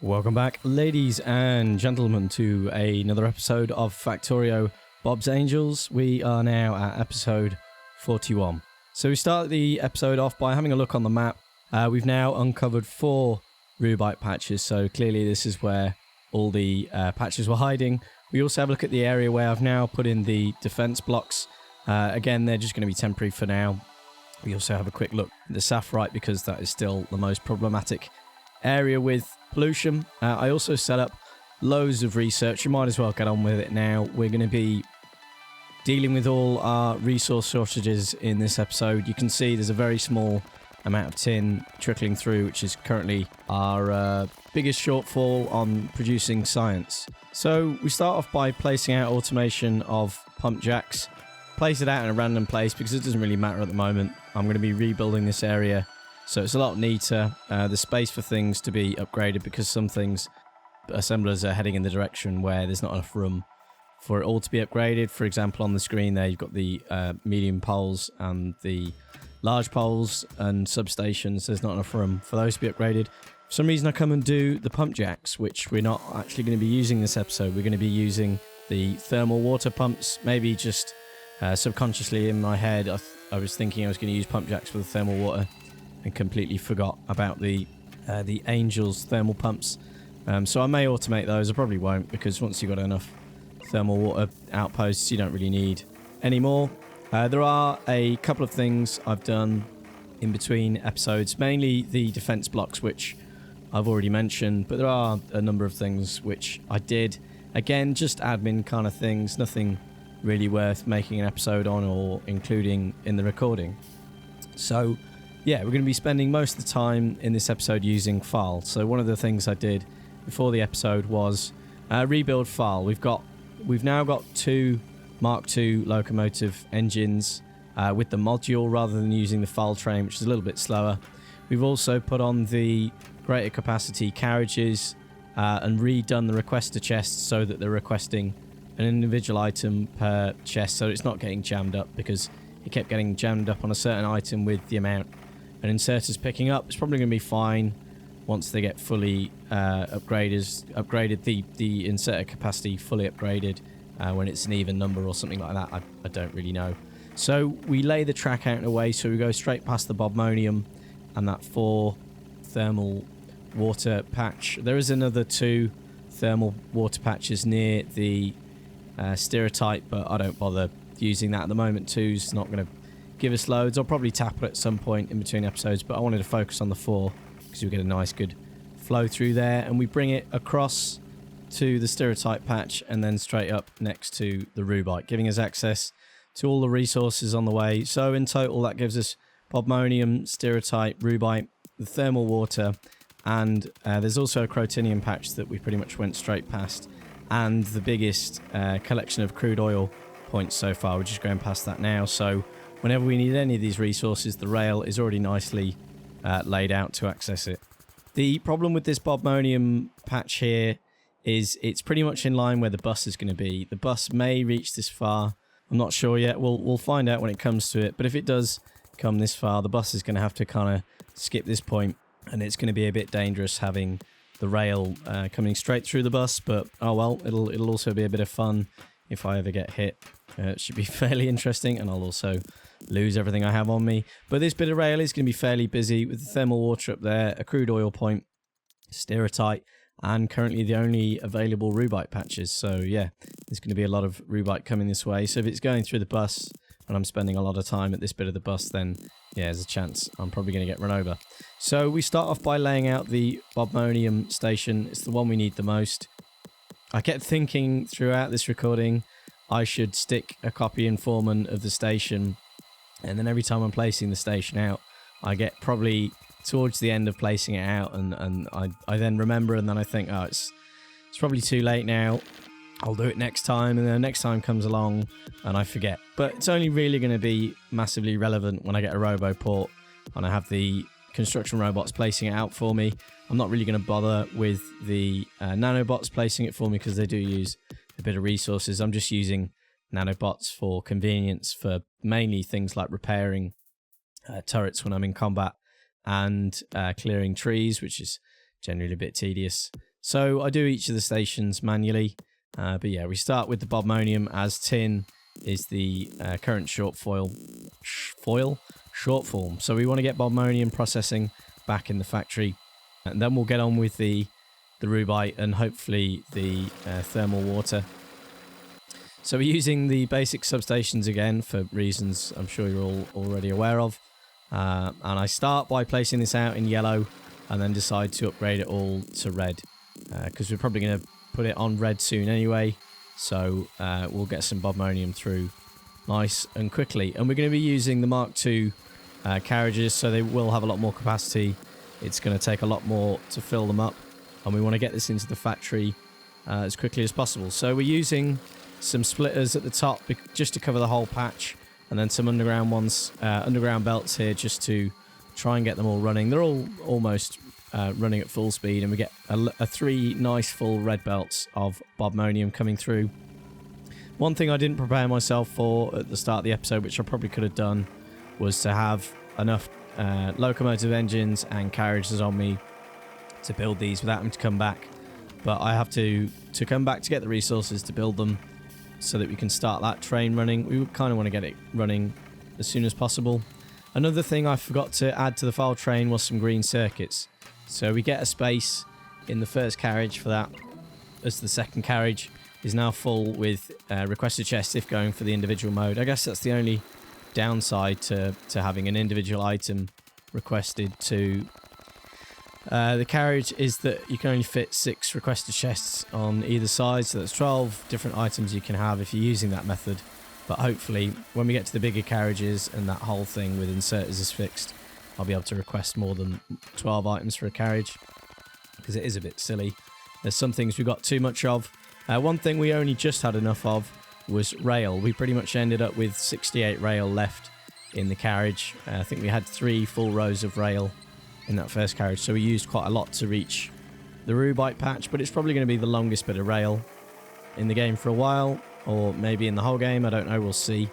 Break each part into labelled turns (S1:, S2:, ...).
S1: Welcome back, ladies and gentlemen, to another episode of Factorio Bob's Angels. We are now at episode 41. So we start the episode off by having a look on the map. We've now uncovered 4 rubite patches, so clearly this is where all the patches were hiding. We also have a look at the area where I've now put in the defense blocks. Again, they're just going to be temporary for now. We also have a quick look at the sapphirite because that is still the most problematic area with pollution. I also set up loads of research. You might as well get on with it now. We're going to be dealing with all our resource shortages in this episode. You can see there's a very small amount of tin trickling through, which is currently our biggest shortfall on producing science. So we start off by placing out automation of pump jacks. Place it out in a random place because it doesn't really matter at the moment. I'm going to be rebuilding this area, so it's a lot neater. There's space for things to be upgraded because some things, assemblers are heading in the direction where there's not enough room for it all to be upgraded. For example, on the screen there, you've got the medium poles and the large poles and substations. There's not enough room for those to be upgraded. For some reason, I come and do the pump jacks, which we're not actually going to be using this episode. We're going to be using the thermal water pumps, maybe just subconsciously in my head. I was thinking I was going to use pump jacks for the thermal water and completely forgot about the Angels thermal pumps. So I may automate those. I probably won't, because once you've got enough thermal water outposts, you don't really need any more. There are a couple of things I've done in between episodes, mainly the defense blocks, which I've already mentioned, but there are a number of things which I did. Again, just admin kind of things, nothing really worth making an episode on or including in the recording. So yeah, we're going to be spending most of the time in this episode using FAL. So one of the things I did before the episode was rebuild FAL. We've now got 2 Mark II locomotive engines with the module rather than using the FAL train, which is a little bit slower. We've also put on the greater capacity carriages and redone the requester chests so that they're requesting an individual item per chest, so it's not getting jammed up, because it kept getting jammed up on a certain item with the amount an inserter's picking up. It's probably going to be fine once they get fully upgraded, the inserter capacity fully upgraded, when it's an even number or something like that. I don't really know. So we lay the track out in a way so we go straight past the Bobmonium and that 4 thermal water patch. There is another 2 thermal water patches near the Stereotype, but I don't bother using that at the moment. 2's not going to give us loads. I'll probably tap it at some point in between episodes, but I wanted to focus on the 4 because we get a nice good flow through there, and we bring it across to the Stereotype patch and then straight up next to the Rubite, giving us access to all the resources on the way. So in total that gives us Bobmonium, Stereotype, Rubite, the thermal water, and there's also a Crotinium patch that we pretty much went straight past, and the biggest collection of crude oil points so far. We're just going past that now, so whenever we need any of these resources, the rail is already nicely laid out to access it. The problem with this Bobmonium patch here is it's pretty much in line where the bus is going to be. The bus may reach this far. I'm not sure yet. We'll find out when it comes to it. But if it does come this far, the bus is going to have to kind of skip this point, and it's going to be a bit dangerous having the rail coming straight through the bus. But oh well, it'll also be a bit of fun if I ever get hit. It should be fairly interesting, and I'll also lose everything I have on me. But this bit of rail is going to be fairly busy with the thermal water up there, a crude oil point, Stereotype, and currently the only available Rubite patches. So yeah, there's going to be a lot of Rubite coming this way. So if it's going through the bus and I'm spending a lot of time at this bit of the bus, then yeah, there's a chance I'm probably going to get run over. So we start off by laying out the Bobmonium station. It's the one we need the most. I kept thinking throughout this recording I should stick a copy in Foreman of the station, and then every time I'm placing the station out, I get probably towards the end of placing it out, and I then remember, and then I think, oh, it's probably too late now. I'll do it next time, and then the next time comes along and I forget. But it's only really going to be massively relevant when I get a RoboPort and I have the construction robots placing it out for me. I'm not really going to bother with the nanobots placing it for me because they do use a bit of resources. I'm just using nanobots for convenience, for mainly things like repairing turrets when I'm in combat, and clearing trees, which is generally a bit tedious. So I do each of the stations manually. But yeah, we start with the bobmonium, as tin is the current short form. So we want to get bobmonium processing back in the factory, and then we'll get on with the rubite and hopefully the thermal water. So we're using the basic substations again for reasons I'm sure you're all already aware of. And I start by placing this out in yellow and then decide to upgrade it all to red, because we're probably going to put it on red soon anyway. So we'll get some bobmonium through nice and quickly. And we're going to be using the Mark II carriages, so they will have a lot more capacity. It's going to take a lot more to fill them up, and we want to get this into the factory as quickly as possible. So we're using some splitters at the top just to cover the whole patch, and then some underground ones, underground belts here, just to try and get them all running. They're all almost running at full speed, and we get a 3 nice full red belts of bobmonium coming through. One thing I didn't prepare myself for at the start of the episode, which I probably could have done, was to have enough locomotive engines and carriages on me to build these without having to come back. But I have to come back to get the resources to build them, so that we can start that train running. We kind of want to get it running as soon as possible. Another thing I forgot to add to the file train was some green circuits. So we get a space in the first carriage for that, as the second carriage is now full with requested chests if going for the individual mode. I guess that's the only downside to having an individual item requested to the carriage, is that you can only fit 6 requested chests on either side, so that's 12 different items you can have if you're using that method. But hopefully when we get to the bigger carriages and that whole thing with inserters is fixed, I'll be able to request more than 12 items for a carriage, because it is a bit silly. There's some things we got too much of. One thing we only just had enough of was rail. We pretty much ended up with 68 rail left in the carriage. I think we had 3 full rows of rail in that first carriage, so we used quite a lot to reach the rubite patch, but it's probably going to be the longest bit of rail in the game for a while, or maybe in the whole game. I don't know. We'll see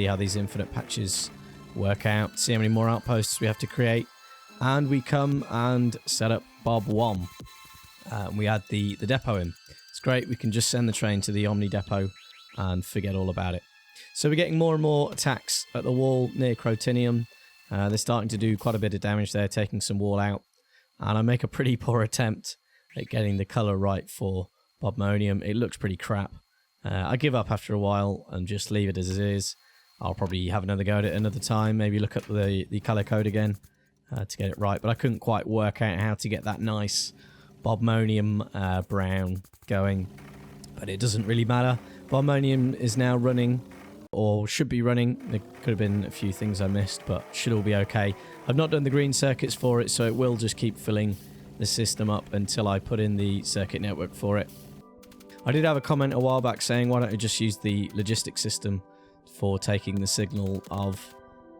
S1: how these infinite patches work out, see how many more outposts we have to create. And we come and set up Bob 1. We add the depot in. It's great. We can just send the train to the Omni depot and forget all about it. So we're getting more and more attacks at the wall near Crotinium. They're starting to do quite a bit of damage there, taking some wall out. And I make a pretty poor attempt at getting the colour right for bobmonium. It looks pretty crap. I give up after a while and just leave it as it is. I'll probably have another go at it another time, maybe look up the colour code again to get it right. But I couldn't quite work out how to get that nice bobmonium brown going. But it doesn't really matter. Bobmonium is now running, or should be running. There could have been a few things I missed, but should all be okay. I've not done the green circuits for it, so it will just keep filling the system up until I put in the circuit network for it. I did have a comment a while back saying, why don't I just use the logistics system for taking the signal of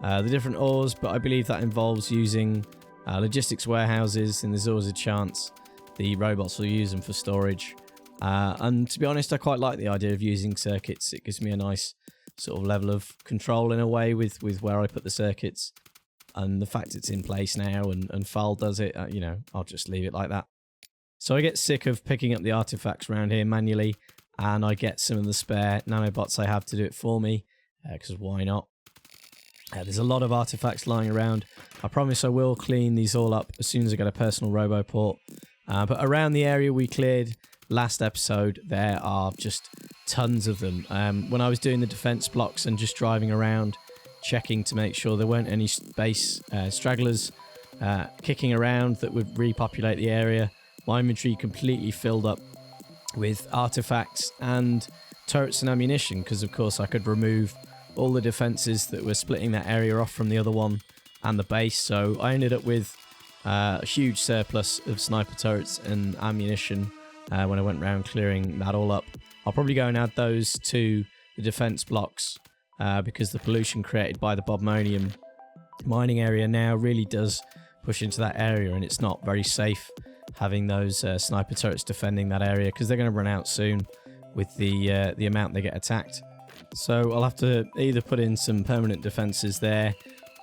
S1: the different ores, but I believe that involves using logistics warehouses, and there's always a chance the robots will use them for storage. And to be honest, I quite like the idea of using circuits. It gives me a nice sort of level of control in a way with where I put the circuits, and the fact it's in place now and FAL does it, I'll just leave it like that. So I get sick of picking up the artifacts around here manually, and I get some of the spare nanobots I have to do it for me, because why not? There's a lot of artifacts lying around. I promise I will clean these all up as soon as I get a personal roboport. But around the area we cleared last episode, there are just tons of them. When I was doing the defense blocks and just driving around, checking to make sure there weren't any base stragglers kicking around that would repopulate the area, my inventory completely filled up with artifacts and turrets and ammunition, because of course I could remove all the defenses that were splitting that area off from the other one and the base. So I ended up with a huge surplus of sniper turrets and ammunition when I went around clearing that all up. I'll probably go and add those to the defense blocks because the pollution created by the bobmonium mining area now really does push into that area, and it's not very safe having those sniper turrets defending that area, because they're going to run out soon with the amount they get attacked. So I'll have to either put in some permanent defenses there,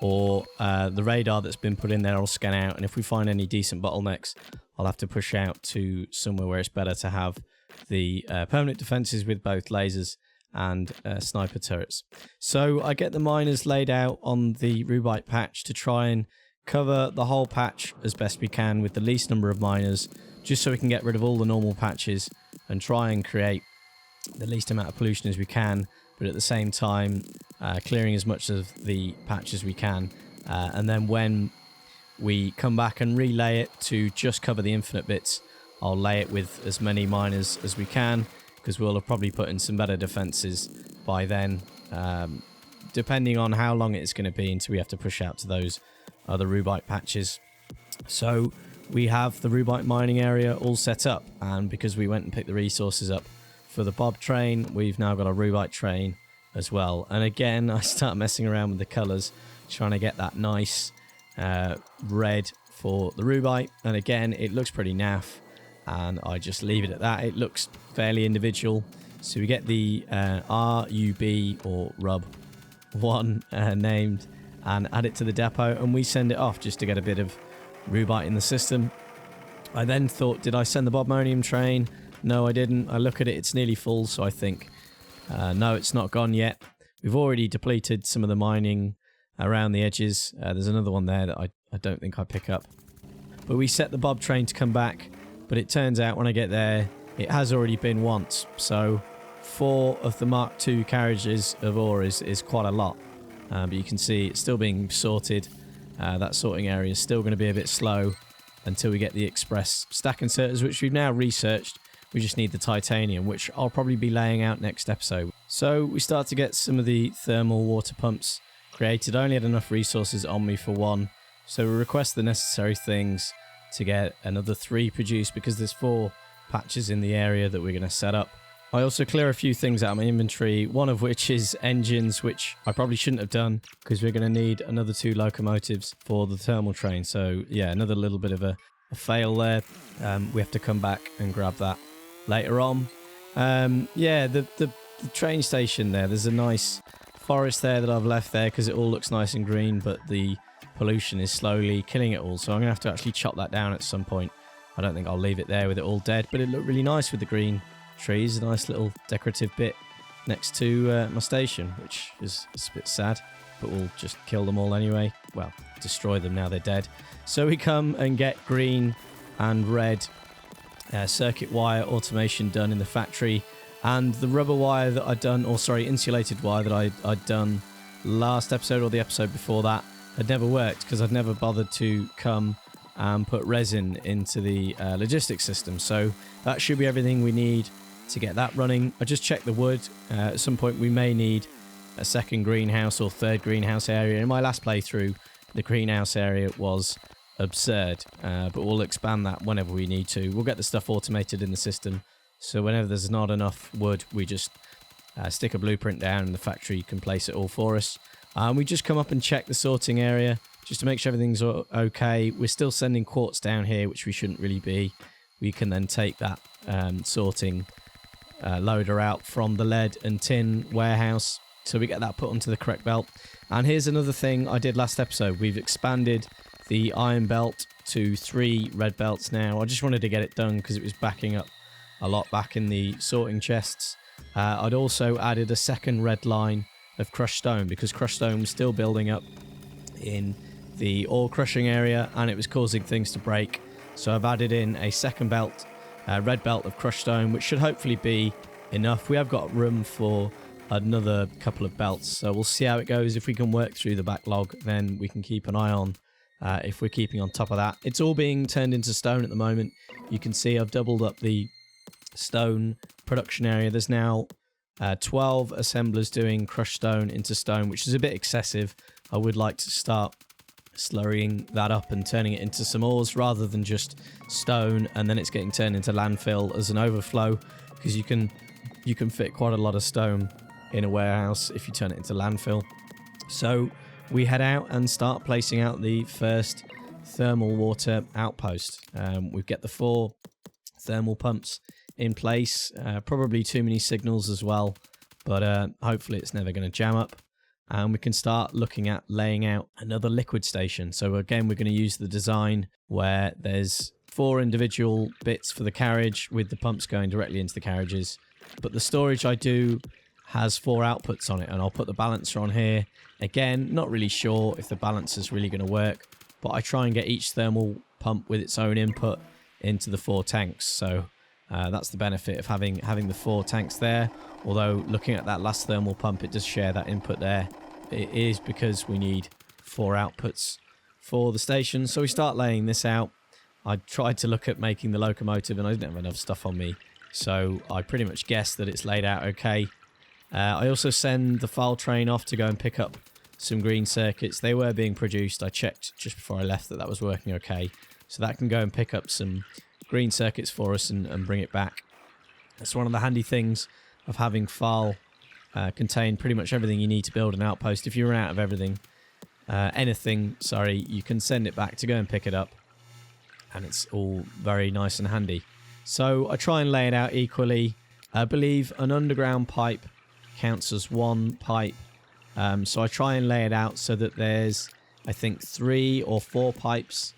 S1: or the radar that's been put in there will scan out, and if we find any decent bottlenecks, I'll have to push out to somewhere where it's better to have the permanent defenses with both lasers and sniper turrets. So I get the miners laid out on the Rubite patch to try and cover the whole patch as best we can with the least number of miners, just so we can get rid of all the normal patches and try and create the least amount of pollution as we can, but at the same time clearing as much of the patch as we can. And then when we come back and relay it to just cover the infinite bits, I'll lay it with as many miners as we can, because we'll have probably put in some better defenses by then, depending on how long it's going to be until we have to push out to those other Rubite patches. So we have the Rubite mining area all set up, and because we went and picked the resources up for the Bob train, we've now got a Rubite train as well. And again, I start messing around with the colours, trying to get that nice red for the Rubite, and again it looks pretty naff, and I just leave it at that. It looks fairly individual. So we get the RUB or RUB 1 named and add it to the depot, and we send it off just to get a bit of Rubite in the system. I then thought, did I send the Bobmonium train? No, I didn't. I look at it, it's nearly full, so I think no, it's not gone yet. We've already depleted some of the mining around the edges. There's another one there that I don't think I pick up. But we set the Bob train to come back, but it turns out when I get there, it has already been once. So 4 of the Mark II carriages of ore is quite a lot. But you can see it's still being sorted. That sorting area is still going to be a bit slow until we get the express stack inserters, which we've now researched. We just need the titanium, which I'll probably be laying out next episode. So we start to get some of the thermal water pumps created. I only had enough resources on me for 1, so we request the necessary things to get another 3 produced, because there's 4 patches in the area that we're going to set up. I also clear a few things out of my inventory, one of which is engines, which I probably shouldn't have done, because we're going to need another 2 locomotives for the thermal train. So yeah, another little bit of a fail there. We have to come back and grab that later on. Yeah, the train station there's a nice forest there that I've left there because it all looks nice and green, but the pollution is slowly killing it all, so I'm gonna have to actually chop that down at some point. I don't think I'll leave it there with it all dead, but it looked really nice with the green trees. A nice little decorative bit next to my station, which is a bit sad, but we'll just kill them all anyway. Well, destroy them now they're dead. So we come and get green and red circuit wire automation done in the factory, and the rubber wire that I'd done, or sorry, insulated wire that I'd done last episode or the episode before that had never worked because I'd never bothered to come and put resin into the logistics system. So that should be everything we need to get that running. I just checked the wood. At some point we may need a second greenhouse or third greenhouse area. In my last playthrough, the greenhouse area was absurd, but we'll expand that whenever we need to. We'll get the stuff automated in the system, so whenever there's not enough wood, we just stick a blueprint down and the factory can place it all for us. We just come up and check the sorting area just to make sure everything's okay. We're still sending quartz down here, which we shouldn't really be. We can then take that sorting loader out from the lead and tin warehouse, so we get that put onto the correct belt. And here's another thing I did last episode. We've expanded the iron belt to 3 red belts now. I just wanted to get it done because it was backing up a lot back in the sorting chests. I'd also added a second red line of crushed stone because crushed stone was still building up in the ore crushing area and it was causing things to break. So I've added in a second belt, red belt of crushed stone, which should hopefully be enough. We have got room for another couple of belts, so we'll see how it goes. If we can work through the backlog, then we can keep an eye on if we're keeping on top of that. It's all being turned into stone at the moment. You can see I've doubled up the stone production area. There's now 12 assemblers doing crushed stone into stone, which is a bit excessive. I would like to start slurrying that up and turning it into some ores rather than just stone and then it's getting turned into landfill as an overflow, because you can fit quite a lot of stone in a warehouse if you turn it into landfill. So we head out and start placing out the first thermal water outpost. We get the 4 thermal pumps in place, probably too many signals as well, but hopefully it's never going to jam up. and we can start looking at laying out another liquid station. So again, we're going to use the design where there's 4 individual bits for the carriage with the pumps going directly into the carriages. But the storage I do has 4 outputs on it, and I'll put the balancer on here. Again, not really sure if the balancer is really going to work, but I try and get each thermal pump with its own input into the 4 tanks. So that's the benefit of having the 4 tanks there. Although looking at that last thermal pump, it does share that input there. It is because we need 4 outputs for the station. So we start laying this out. I tried to look at making the locomotive and I didn't have enough stuff on me, so I pretty much guessed that it's laid out okay. I also send the file train off to go and pick up some green circuits. They were being produced. I checked just before I left that was working okay. So that can go and pick up some green circuits for us and bring it back. That's one of the handy things of having file contain pretty much everything you need to build an outpost. If you run out of everything, you can send it back to go and pick it up. And it's all very nice and handy. So I try and lay it out equally. I believe an underground pipe counts as 1 pipe. So I try and lay it out so that there's, I think, 3 or 4 pipes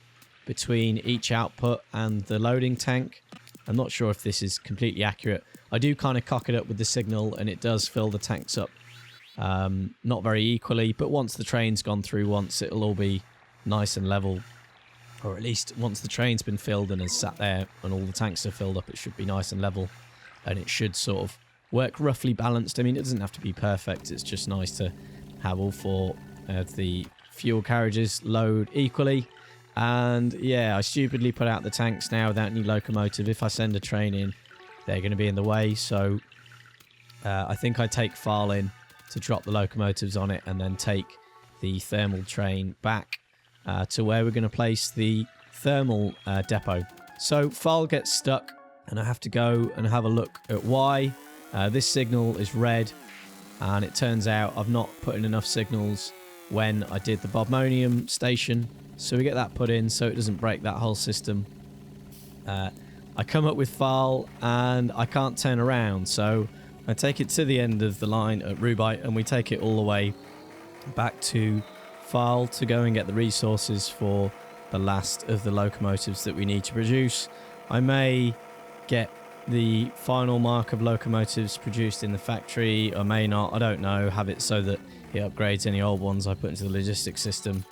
S1: between each output and the loading tank. I'm not sure if this is completely accurate. I do kind of cock it up with the signal and it does fill the tanks up. Not very equally, but once the train's gone through once, it'll all be nice and level. Or at least once the train's been filled and has sat there and all the tanks are filled up, it should be nice and level. And it should sort of work roughly balanced. I mean, it doesn't have to be perfect. It's just nice to have all 4 of the fuel carriages load equally. And yeah, I stupidly put out the tanks now without any locomotive. If I send a train in, they're going to be in the way. So I think I take file in to drop the locomotives on it and then take the thermal train back to where we're going to place the thermal depot. So file gets stuck and I have to go and have a look at why. This signal is red, and it turns out I've not put in enough signals when I did the Bobmonium station. So we get that put in so it doesn't break that whole system. I come up with file and I can't turn around, so I take it to the end of the line at Rubite and we take it all the way back to file to go and get the resources for the last of the locomotives that we need to produce. I may get the final mark of locomotives produced in the factory, I may not, I don't know, have it so that it upgrades any old ones I put into the logistics system.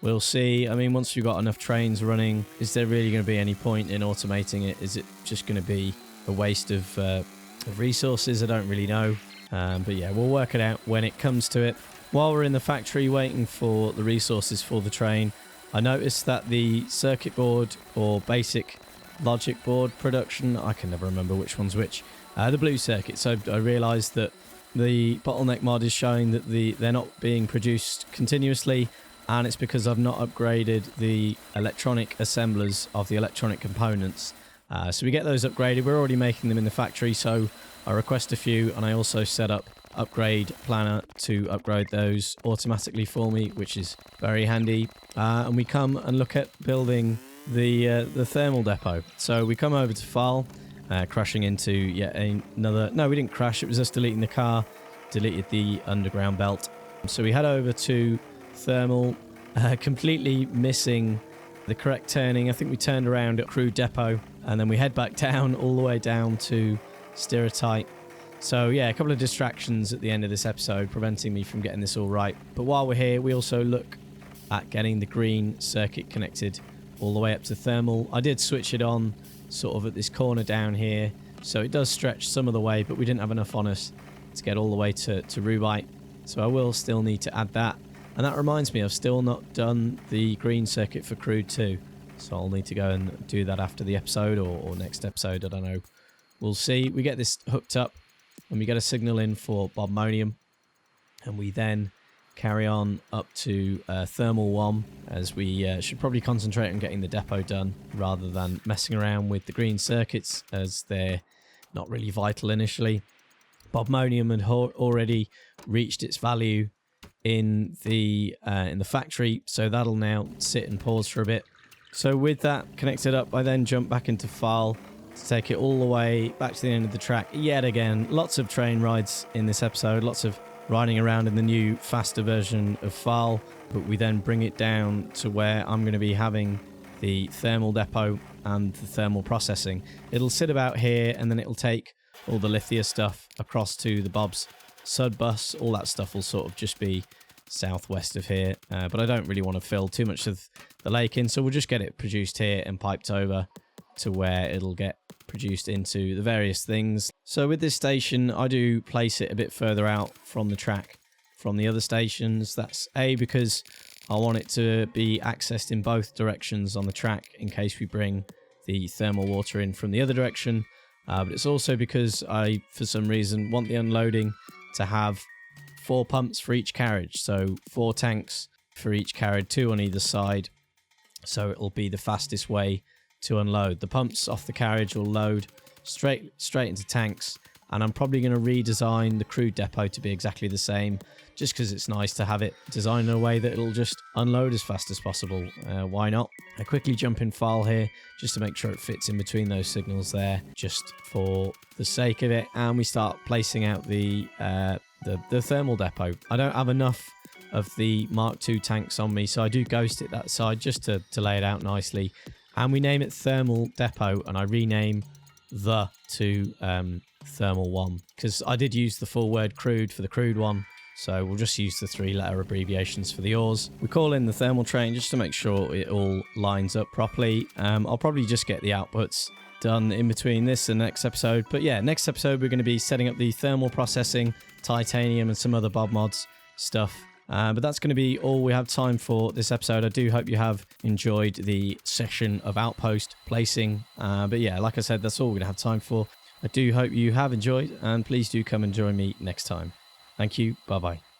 S1: We'll see. I mean, once we've got enough trains running, is there really going to be any point in automating it? Is it just going to be a waste of resources? I don't really know. But yeah, we'll work it out when it comes to it. While we're in the factory waiting for the resources for the train, I noticed that the circuit board or basic logic board production, I can never remember which one's which, the blue circuit. So I realised that the bottleneck mod is showing that they're not being produced continuously, and it's because I've not upgraded the electronic assemblers of the electronic components. So we get those upgraded. We're already making them in the factory, so I request a few, and I also set up upgrade planner to upgrade those automatically for me, which is very handy. And we come and look at building the thermal depot. So we come over to file, crashing into yet another... No, we didn't crash. It was us deleting the car, deleted the underground belt. So we head over to thermal, completely missing the correct turning. I think we turned around at crude depot, and then we head back down, all the way down to Stereotype. So yeah, a couple of distractions at the end of this episode preventing me from getting this all right. But while we're here, we also look at getting the green circuit connected all the way up to thermal. I did switch it on sort of at this corner down here, so it does stretch some of the way, but we didn't have enough on us to get all the way to Rubite. So I will still need to add that. And that reminds me, I've still not done the green circuit for crude 2. So I'll need to go and do that after the episode or next episode, I don't know. We'll see. We get this hooked up and we get a signal in for Bobmonium. And we then carry on up to Thermal 1, as we should probably concentrate on getting the depot done rather than messing around with the green circuits, as they're not really vital initially. Bobmonium had already reached its value in the factory, so that'll now sit and pause for a bit. So with that connected up, I then jump back into file to take it all the way back to the end of the track. Yet again, lots of train rides in this episode, lots of riding around in the new faster version of File, but we then bring it down to where I'm going to be having the thermal depot and the thermal processing. It'll sit about here, and then it'll take all the lithia stuff across to the Bob's Sud bus. All that stuff will sort of just be southwest of here, but I don't really want to fill too much of the lake in, so we'll just get it produced here and piped over to where it'll get produced into the various things. So with this station, I do place it a bit further out from the track from the other stations. That's A, because I want it to be accessed in both directions on the track in case we bring the thermal water in from the other direction, but it's also because I, for some reason, want the unloading to have 4 pumps for each carriage, so 4 tanks for each carriage, 2 on either side, so it'll be the fastest way to unload. The pumps off the carriage will load straight into tanks, and I'm probably going to redesign the crude depot to be exactly the same, just because it's nice to have it designed in a way that it'll just unload as fast as possible. Why not? I quickly jump in File here just to make sure it fits in between those signals there, just for the sake of it, and we start placing out the thermal depot. I don't have enough of the Mark II tanks on me, so I do ghost it that side just to lay it out nicely, and we name it thermal depot, and I rename the to thermal 1, because I did use the full word crude for the crude one, so we'll just use the 3-letter abbreviations for the ores. We call in the thermal train just to make sure it all lines up properly. I'll probably just get the outputs done in between this and next episode, but yeah, next episode we're going to be setting up the thermal processing, titanium, and some other Bob mods stuff. But that's going to be all we have time for this episode. I do hope you have enjoyed the session of outpost placing. But yeah, like I said, that's all we're going to have time for. I do hope you have enjoyed, and please do come and join me next time. Thank you. Bye-bye.